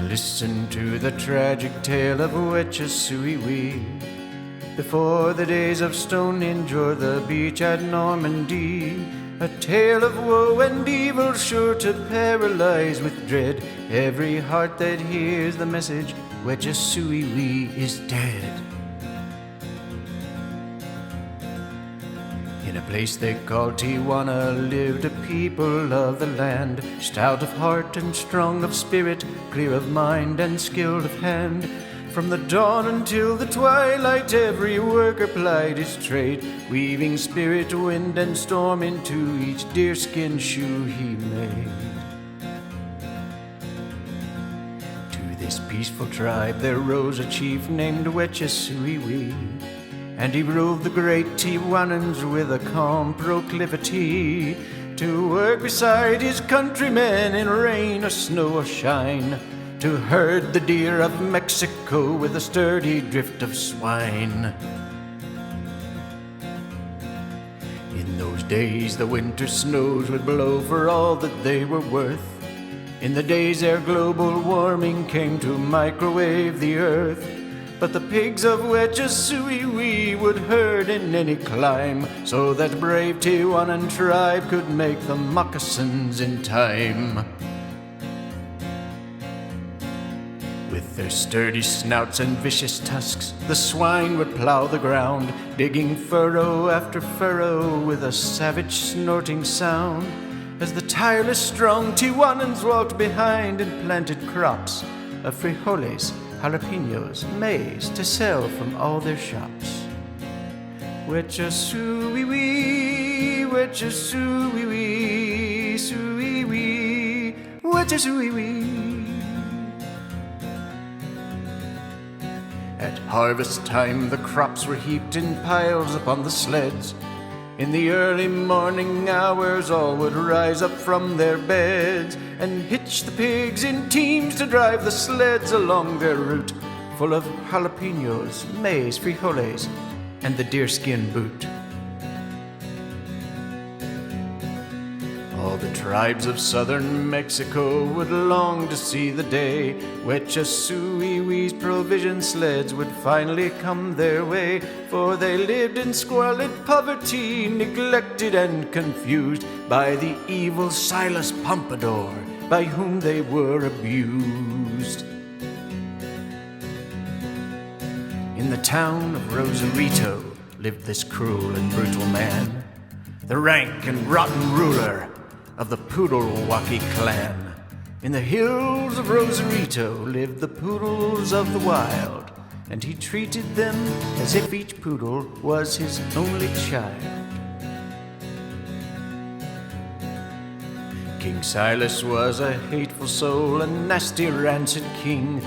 Listen to the tragic tale of Wetchasuiwi. Before the days of Stonehenge or the beach at Normandy, a tale of woe and evil sure to paralyze with dread every heart that hears the message, Wetchasuiwi is dead. In a place they called Tijuana lived a people of the land, stout of heart and strong of spirit, clear of mind and skilled of hand. From the dawn until the twilight every worker plied his trade, weaving spirit, wind and storm into each deerskin shoe he made. To this peaceful tribe there rose a chief named Wetchasuiwi, and he ruled the great Tijuanans with a calm proclivity to work beside his countrymen in rain or snow or shine, to herd the deer of Mexico with a sturdy drift of swine. In those days the winter snows would blow for all that they were worth. In the days ere global warming came to microwave the earth, but the pigs of Wetchasuiwi would herd in any clime, so that brave Tijuanan tribe could make the moccasins in time. With their sturdy snouts and vicious tusks, the swine would plow the ground, digging furrow after furrow with a savage snorting sound, as the tireless strong Tijuanans walked behind and planted crops of frijoles, jalapenos, maize to sell from all their shops. Wetchasuiwi, Wetchasuiwi, suiwi, Wetchasuiwi. At harvest time the crops were heaped in piles upon the sleds. In the early morning hours all would rise up from their beds and hitch the pigs in teams to drive the sleds along their route, full of jalapenos, maize, frijoles, and the deerskin boot. All the tribes of southern Mexico would long to see the day Wetchasuiwi's provision sleds would finally come their way, for they lived in squalid poverty, neglected and confused by the evil Silas Pompadour, by whom they were abused. In the town of Rosarito lived this cruel and brutal man, the rank and rotten ruler of the Poodlewalkie clan. In the hills of Rosarito lived the poodles of the wild, and he treated them as if each poodle was his only child. King Silas was a hateful soul, a nasty, rancid king,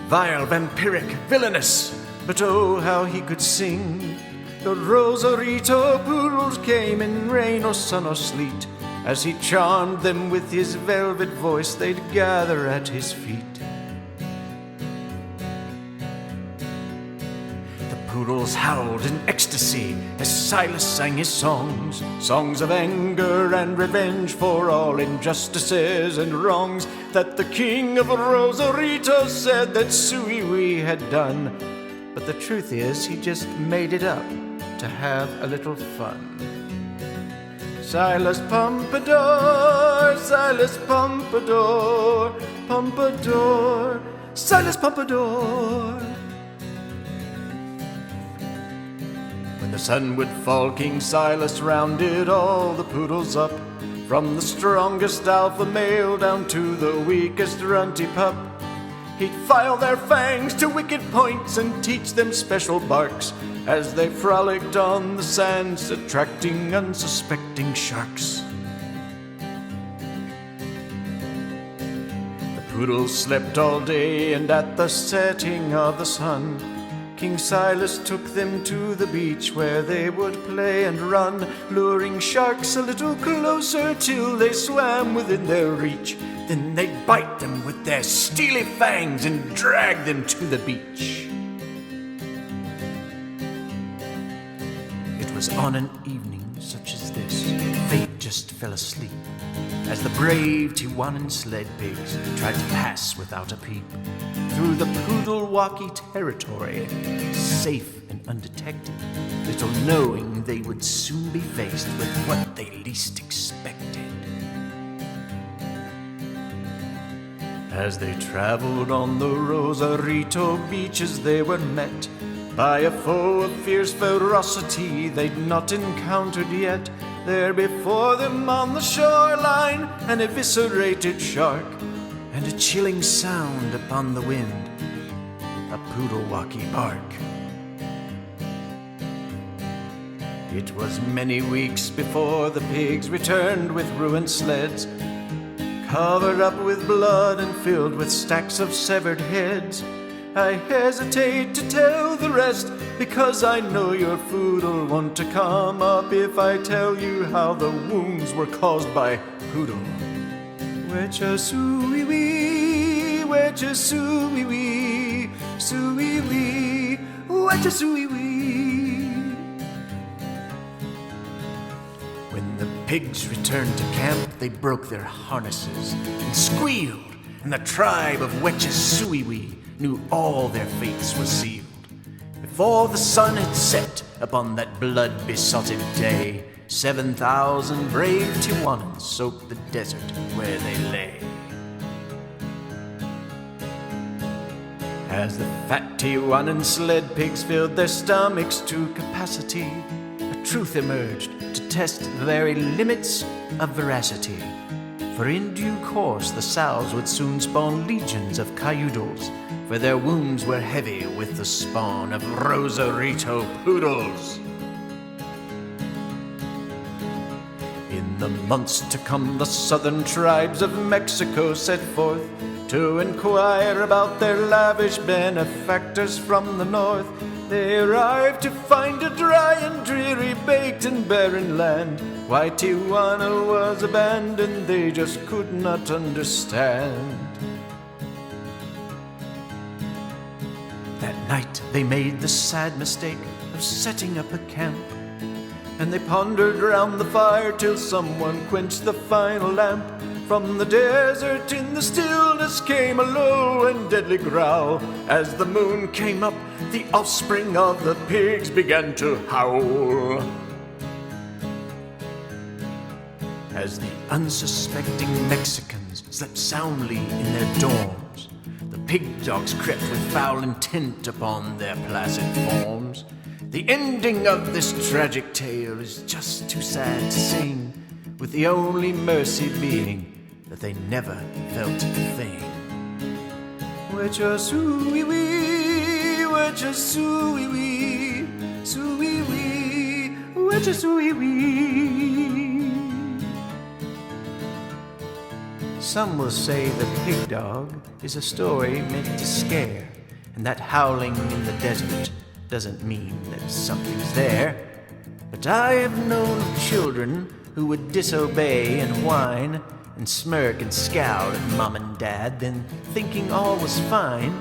vile, vampiric, villainous, but oh, how he could sing. The Rosarito poodles came in rain or sun or sleet. As he charmed them with his velvet voice, they'd gather at his feet. The poodles howled in ecstasy as Silas sang his songs, songs of anger and revenge for all injustices and wrongs that the king of Rosarito said that Suiwi had done. But the truth is, he just made it up to have a little fun. Silas Pompadour, Silas Pompadour, Pompadour, Silas Pompadour. When the sun would fall, King Silas rounded all the poodles up, from the strongest alpha male down to the weakest runty pup. He'd file their fangs to wicked points and teach them special barks as they frolicked on the sands, attracting unsuspecting sharks. The poodles slept all day, and at the setting of the sun, King Silas took them to the beach where they would play and run, luring sharks a little closer till they swam within their reach. Then they'd bite them with their steely fangs and drag them to the beach. It was on an evening such as this, fate just fell asleep as the brave Tijuanan sled pigs tried to pass without a peep through the Poodle-Walkie territory, safe and undetected, little knowing they would soon be faced with what they least expected. As they traveled on the Rosarito beaches, they were met by a foe of fierce ferocity they'd not encountered yet. There before them on the shoreline, an eviscerated shark, and a chilling sound upon the wind, a Poodle-Walkie bark. It was many weeks before the pigs returned with ruined sleds, covered up with blood and filled with stacks of severed heads. I hesitate to tell the rest, because I know your food'll want to come up if I tell you how the wounds were caused by Poodle. Wetcha-soo-wee-wee, wetcha-soo-wee-wee, soo-wee-wee, wetcha-soo-wee-wee. When the pigs returned to camp, they broke their harnesses and squealed, and the tribe of Wetcha-soo-wee-wee knew all their fates were sealed. Before the sun had set upon that blood-besotted day, 7,000 brave Tijuanans soaked the desert where they lay. As the fat Tijuanan sled pigs filled their stomachs to capacity, a truth emerged to test the very limits of veracity. For in due course the sows would soon spawn legions of cayudos, for their wombs were heavy with the spawn of Rosarito poodles. In the months to come, the southern tribes of Mexico set forth to inquire about their lavish benefactors from the north. They arrived to find a dry and dreary, baked and barren land. Why Tijuana was abandoned, they just could not understand. That night they made the sad mistake of setting up a camp, and they pondered round the fire till someone quenched the final lamp. From the desert in the stillness came a low and deadly growl. As the moon came up, the offspring of the pigs began to howl. As the unsuspecting Mexicans slept soundly in their dorms, the pig dogs crept with foul intent upon their placid forms. The ending of this tragic tale is just too sad to sing, with the only mercy being that they never felt a thing. Wetcha-soo-wee-wee, wetcha-soo-wee-wee, soo-wee-wee, wetcha-soo-wee-wee. Some will say the pig dog is a story meant to scare, and that howling in the desert doesn't mean that something's there. But I have known of children who would disobey and whine and smirk and scowl at mom and dad, then thinking all was fine,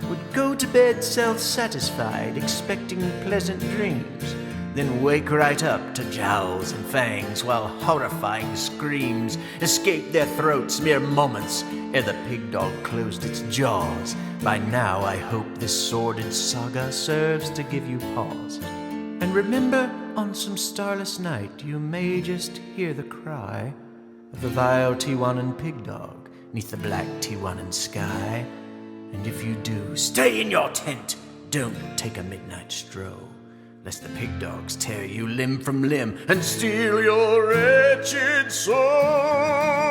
would go to bed self-satisfied, expecting pleasant dreams, then wake right up to jowls and fangs, while horrifying screams escaped their throats mere moments ere the pig dog closed its jaws. By now I hope this sordid saga serves to give you pause. And remember, on some starless night you may just hear the cry of the vile Tijuanan pig dog 'neath the black Tijuanan sky. And if you do, stay in your tent, don't take a midnight stroll, lest the pig dogs tear you limb from limb and steal your wretched soul.